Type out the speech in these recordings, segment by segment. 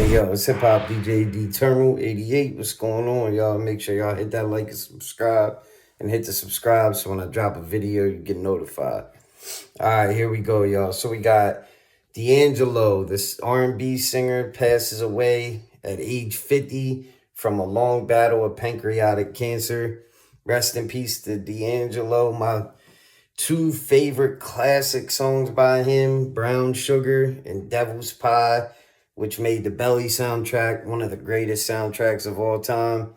Hey yo, it's Hip Hop DJ D Terminal 88. What's going on, y'all? Make sure y'all hit that like and subscribe, and hit the subscribe so when I drop a video, you get notified. All right, here we go, y'all. So we got D'Angelo, this R&B singer, passes away at age 50 from a long battle of pancreatic cancer. Rest in peace to D'Angelo. My two favorite classic songs by him, Brown Sugar and Devil's Pie, which made the Belly soundtrack one of the greatest soundtracks of all time.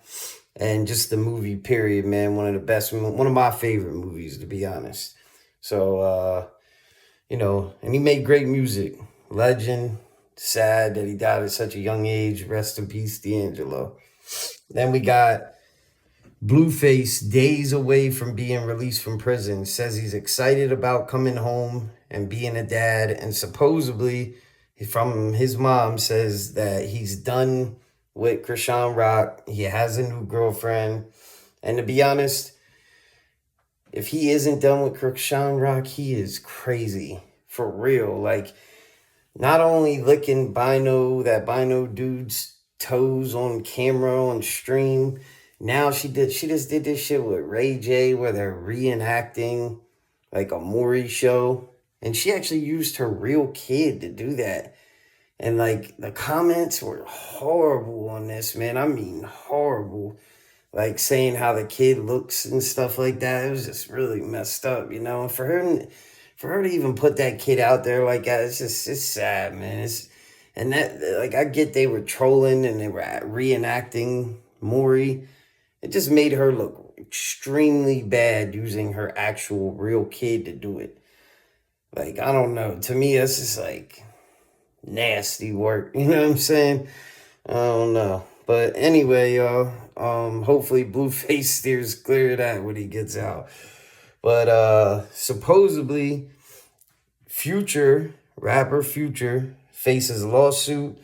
And just the movie, period, man, one of the best, one of my favorite movies, to be honest. So, and he made great music. Legend. Sad that he died at such a young age. Rest in peace, D'Angelo. Then we got Blueface, days away from being released from prison, says he's excited about coming home and being a dad, and supposedly from his mom says that he's done with Krishan Rock. He has a new girlfriend. And to be honest, if he isn't done with Krishan Rock, he is crazy. For real. Like, not only licking that Bino dude's toes on camera, on stream. Now she just did this shit with Ray J where they're reenacting like a Maury show. And she actually used her real kid to do that. And like the comments were horrible on this, man. I mean, horrible. Like saying how the kid looks and stuff like that. It was just really messed up, you know. And for her to even put that kid out there like that, it's sad, man. I get they were trolling and they were reenacting Maury. It just made her look extremely bad using her actual real kid to do it. Like, I don't know. To me, that's just like nasty work. You know what I'm saying? I don't know. But anyway, y'all, hopefully Blueface steers clear of that when he gets out. But supposedly rapper Future faces lawsuit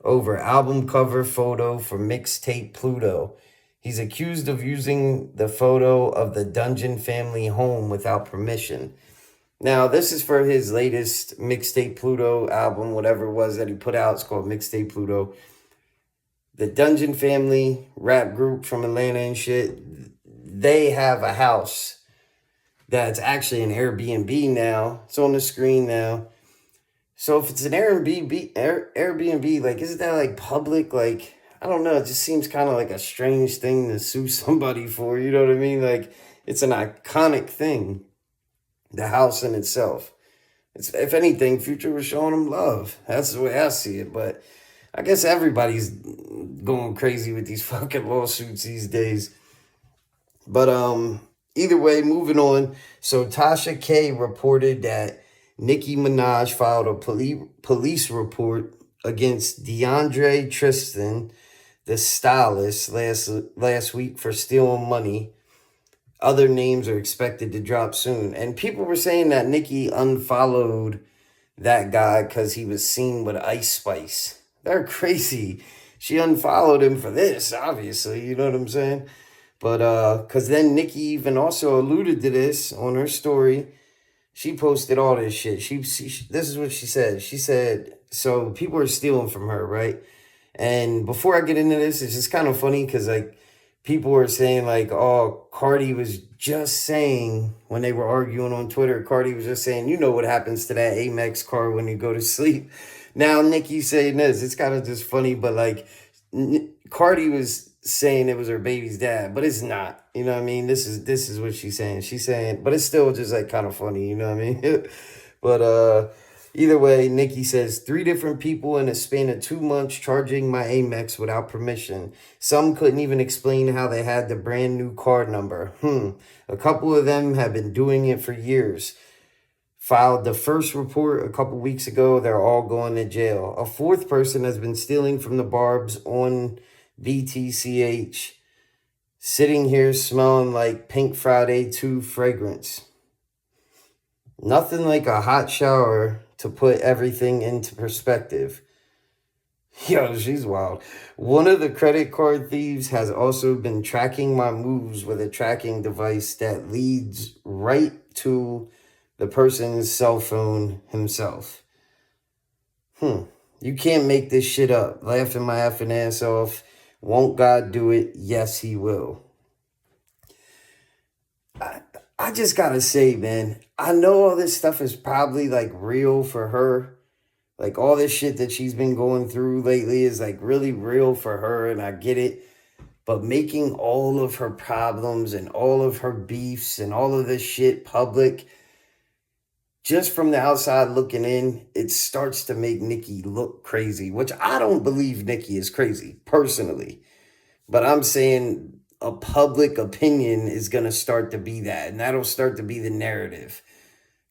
over album cover photo for mixtape Pluto. He's accused of using the photo of the Dungeon Family home without permission. Now, this is for his latest mixtape Pluto album, whatever it was that he put out. It's called Mixtape Pluto. The Dungeon Family rap group from Atlanta and shit, they have a house that's actually an Airbnb now. It's on the screen now. So if it's an Airbnb, like, isn't that like public? Like, I don't know. It just seems kind of like a strange thing to sue somebody for. You know what I mean? Like, it's an iconic thing. The house in itself. It's, if anything, Future was showing him love. That's the way I see it. But I guess everybody's going crazy with these fucking lawsuits these days. But either way, moving on. So Tasha K reported that Nicki Minaj filed a police report against DeAndre Tristan, the stylist, last week for stealing money. Other names are expected to drop soon. And people were saying that Nicki unfollowed that guy because he was seen with Ice Spice. They're crazy. She unfollowed him for this, obviously. You know what I'm saying? But because then Nicki even also alluded to this on her story. She posted all this shit. This is what she said. She said, so people are stealing from her, right? And before I get into this, it's just kind of funny because, like, people were saying, like, oh, Cardi was just saying, when they were arguing on Twitter, Cardi was just saying, you know what happens to that Amex car when you go to sleep. Now Nicki's saying this. It's kind of just funny, but, like, Cardi was saying it was her baby's dad, but it's not. You know what I mean? This is what she's saying. She's saying, but it's still just like kind of funny, you know what I mean? But either way, Nicki says 3 different people in a span of 2 months charging my Amex without permission. Some couldn't even explain how they had the brand new card number. A couple of them have been doing it for years. Filed the first report a couple weeks ago. They're all going to jail. A 4th person has been stealing from the Barbs on BTCH, sitting here smelling like Pink Friday 2 fragrance. Nothing like a hot shower to put everything into perspective. Yo, she's wild. One of the credit card thieves has also been tracking my moves with a tracking device that leads right to the person's cell phone himself. You can't make this shit up. Laughing my effing ass off. Won't God do it? Yes, he will. I just gotta say, man, I know all this stuff is probably like real for her. Like all this shit that she's been going through lately is like really real for her, and I get it. But making all of her problems and all of her beefs and all of this shit public, just from the outside looking in, it starts to make Nicki look crazy, which I don't believe Nicki is crazy, personally. But I'm saying a public opinion is going to start to be that, and that'll start to be the narrative.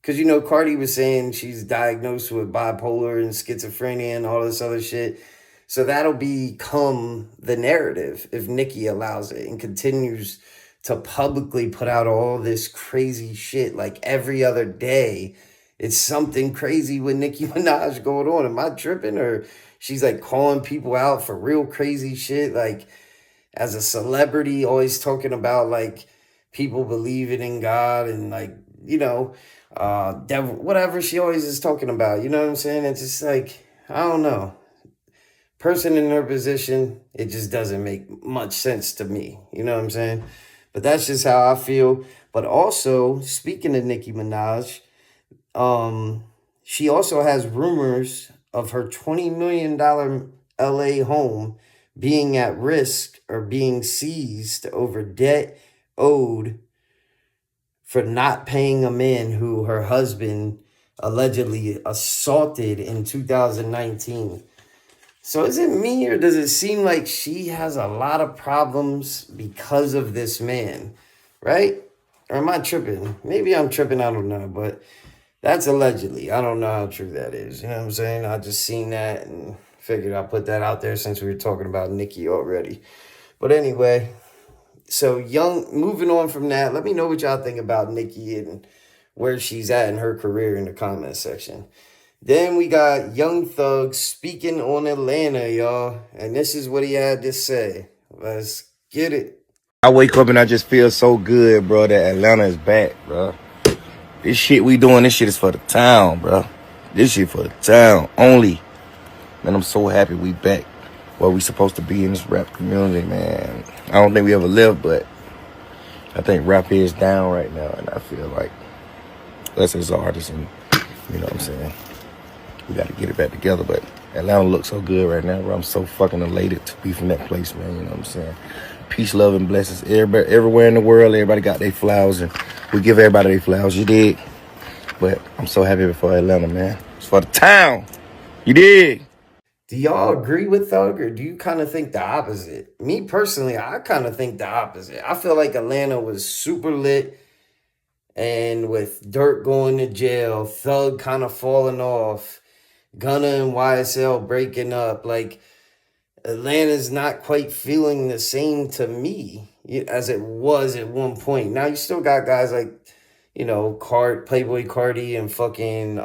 Because, Cardi was saying she's diagnosed with bipolar and schizophrenia and all this other shit. So that'll become the narrative if Nicki allows it and continues to publicly put out all this crazy shit like every other day. It's something crazy with Nicki Minaj going on. Am I tripping? Or she's like calling people out for real crazy shit, like as a celebrity, always talking about like people believing in God and like, devil, whatever she always is talking about. You know what I'm saying? It's just like, I don't know. Person in her position, it just doesn't make much sense to me. You know what I'm saying? But that's just how I feel. But also, speaking of Nicki Minaj, she also has rumors of her $20 million LA home being at risk or being seized over debt owed for not paying a man who her husband allegedly assaulted in 2019. So is it me, or does it seem like she has a lot of problems because of this man, right? Or am I tripping? Maybe I'm tripping, I don't know, but that's allegedly. I don't know how true that is. You know what I'm saying? I just seen that and figured I'd put that out there since we were talking about Nicki already. But anyway, so moving on from that, let me know what y'all think about Nicki and where she's at in her career in the comment section. Then we got Young Thug speaking on Atlanta, y'all. And this is what he had to say. Let's get it. I wake up and I just feel so good, bro, that Atlanta is back, bro. This shit we doing, this shit is for the town, bro. This shit for the town only. Man, I'm so happy we back where we supposed to be in this rap community, man. I don't think we ever lived, but I think rap is down right now, and I feel like us as artists, and you know what I'm saying, we got to get it back together. But Atlanta looks so good right now, bro. I'm so fucking elated to be from that place, man. You know what I'm saying? Peace, love, and blessings. Everybody, everywhere in the world, everybody got their flowers, and we give everybody their flowers. You dig? But I'm so happy for Atlanta, man. It's for the town. You dig? Do y'all agree with Thug, or do you kind of think the opposite? Me personally, I kind of think the opposite. I feel like Atlanta was super lit, and with Dirt going to jail, Thug kind of falling off, Gunna and YSL breaking up, like Atlanta's not quite feeling the same to me as it was at one point. Now you still got guys like, Playboy Cardi and fucking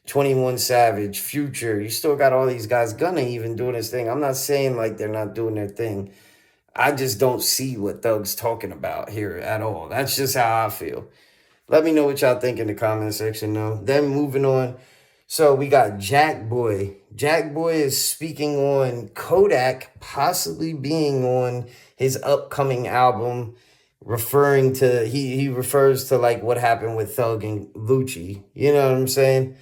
21 Savage, Future. You still got all these guys, Gunna even doing his thing. I'm not saying like they're not doing their thing. I just don't see what Thug's talking about here at all. That's just how I feel. Let me know what y'all think in the comment section, though. Then moving on. So we got Jackboy. Jackboy is speaking on Kodak possibly being on his upcoming album, referring to, he refers to like what happened with Thug and Lucci. You know what I'm saying?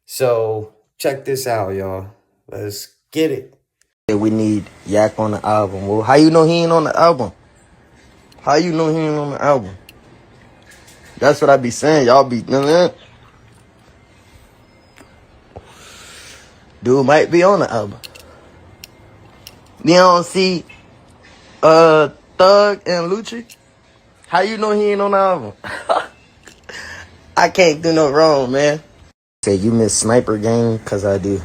So check this out, y'all. Let's get it. We need Yak on the album. Well, how you know he ain't on the album? How you know he ain't on the album? That's what I be saying. Y'all be, dude might be on the album. You don't see Thug and Lucci? How you know he ain't on the album? I can't do no wrong, man. Say you miss Sniper Game? Cause I do.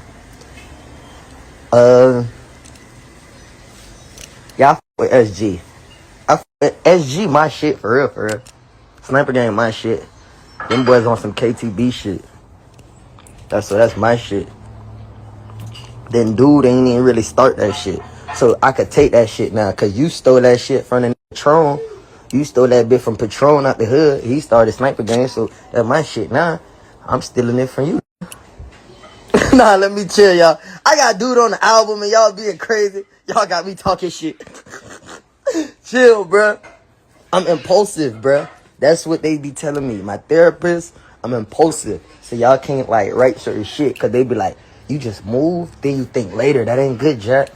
Yeah, I f with SG. I f with SG my shit for real, for real. Sniper Game my shit. Them boys on some KTB shit. That's my shit. Then dude ain't even really start that shit. So I could take that shit now. Cause you stole that shit from the Patron. You stole that bit from Patron out the hood. He started Sniper Game, so that's my shit now. I'm stealing it from you. Nah, let me chill, y'all. I got dude on the album and y'all being crazy. Y'all got me talking shit. Chill, bruh. I'm impulsive, bruh. That's what they be telling me. My therapist, I'm impulsive. So y'all can't like write certain shit. Cause they be like, you just move, then you think later. That ain't good, Jack.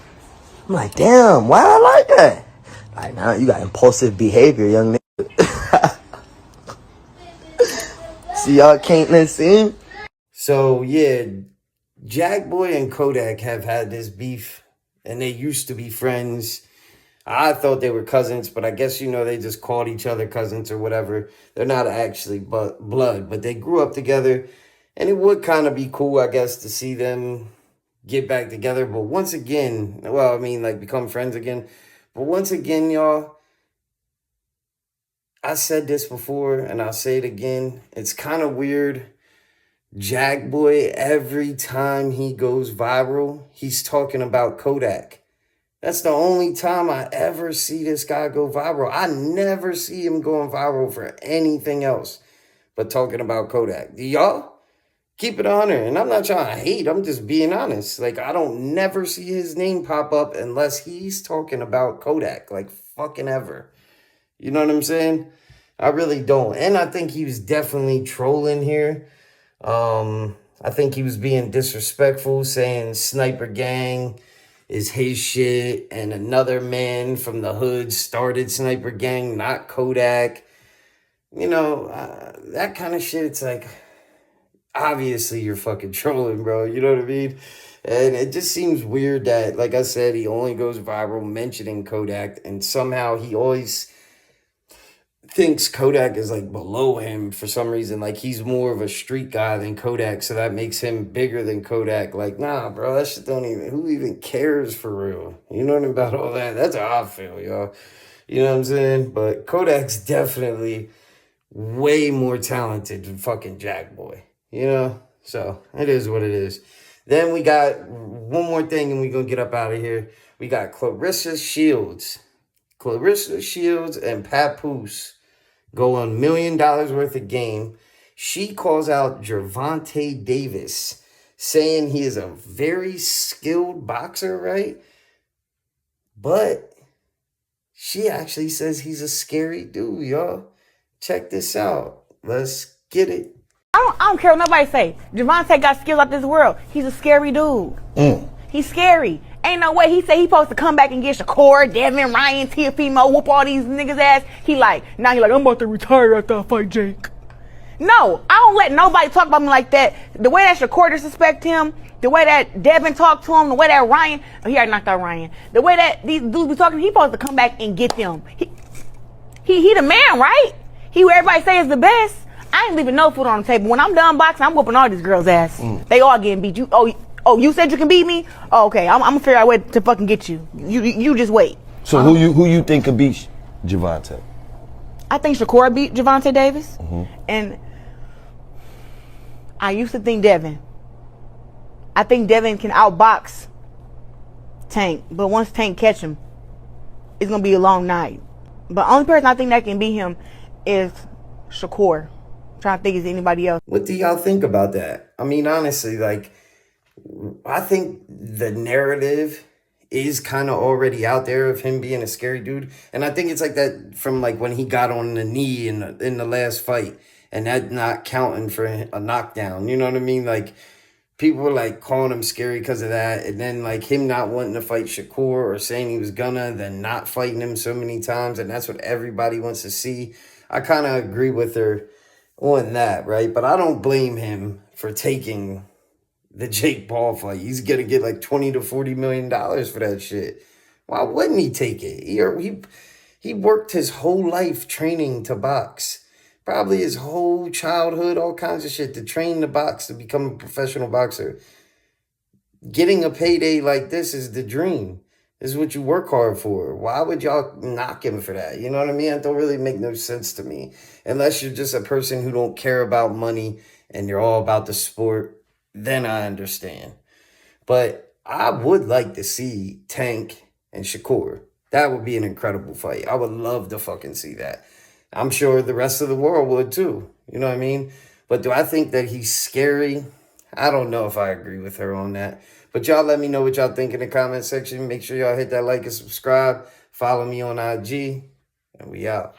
I'm like, damn, why I like that? Like, nah, you got impulsive behavior, young nigga. See, y'all can't listen. So yeah, Jackboy and Kodak have had this beef, and they used to be friends. I thought they were cousins, but I guess, they just called each other cousins or whatever. They're not actually blood, but they grew up together. And it would kind of be cool, I guess, to see them get back together. But once again, become friends again. But once again, y'all, I said this before and I'll say it again. It's kind of weird. Jackboy, every time he goes viral, he's talking about Kodak. That's the only time I ever see this guy go viral. I never see him going viral for anything else but talking about Kodak. Do y'all? Keep it 100. And I'm not trying to hate. I'm just being honest. Like, I don't never see his name pop up unless he's talking about Kodak. Like, fucking ever. You know what I'm saying? I really don't. And I think he was definitely trolling here. I think he was being disrespectful, saying Sniper Gang is his shit, and another man from the hood started Sniper Gang, not Kodak. That kind of shit, it's like, obviously you're fucking trolling, bro. You know what I mean? And it just seems weird that, like I said, he only goes viral mentioning Kodak, and somehow he always thinks Kodak is like below him for some reason. Like he's more of a street guy than Kodak, so that makes him bigger than Kodak. Like, nah, bro, that shit who even cares for real? You know what I mean about all that? That's how I feel, y'all. You know what I'm saying? But Kodak's definitely way more talented than fucking Jackboy. So it is what it is. Then we got one more thing and we're gonna get up out of here. We got Claressa Shields and Papoose go on $1 million worth of game. She calls out Gervonta Davis, saying he is a very skilled boxer, right? But she actually says he's a scary dude, y'all. Check this out. Let's get it. I don't care what nobody say. Gervonta got skills out this world. He's a scary dude. He's scary. Ain't no way he said he supposed to come back and get Shakur, Devin, Ryan, Tiafimo, whoop all these niggas ass. Now he like, I'm about to retire after I fight Jake. No, I don't let nobody talk about me like that. The way that Shakur disrespect him, the way that Devin talked to him, the way that Ryan, he already knocked out Ryan. The way that these dudes be talking, he supposed to come back and get them. He the man, right? He who everybody say is the best. I ain't leaving no food on the table. When I'm done boxing, I'm whooping all these girls' ass. They all getting beat. You said you can beat me? Oh, okay, I'm gonna figure out a way to fucking get you. You just wait. So who you think could beat Gervonta? I think Shakur beat Gervonta Davis, and I used to think Devin. I think Devin can outbox Tank, but once Tank catch him, it's gonna be a long night. But only person I think that can beat him is Shakur. I'm trying to think is anybody else. What do y'all think about that? I mean, honestly, like, I think the narrative is kind of already out there of him being a scary dude. And I think it's like that from like when he got on the knee in the last fight and that not counting for a knockdown. You know what I mean? Like people were like calling him scary because of that. And then like him not wanting to fight Shakur or saying he was gonna, then not fighting him so many times. And that's what everybody wants to see. I kind of agree with her on that, right? But I don't blame him for taking the Jake Paul fight. He's gonna get like $20 to $40 million for that shit. Why wouldn't he take it? He worked his whole life training to box. Probably his whole childhood, all kinds of shit to train to box, to become a professional boxer. Getting a payday like this is the dream. This is what you work hard for. Why would y'all knock him for that? You know what I mean? It don't really make no sense to me. Unless you're just a person who don't care about money and you're all about the sport, then I understand. But I would like to see Tank and Shakur. That would be an incredible fight. I would love to fucking see that. I'm sure the rest of the world would too. You know what I mean? But do I think that he's scary? I don't know if I agree with her on that. But y'all let me know what y'all think in the comment section. Make sure y'all hit that like and subscribe. Follow me on IG. And we out.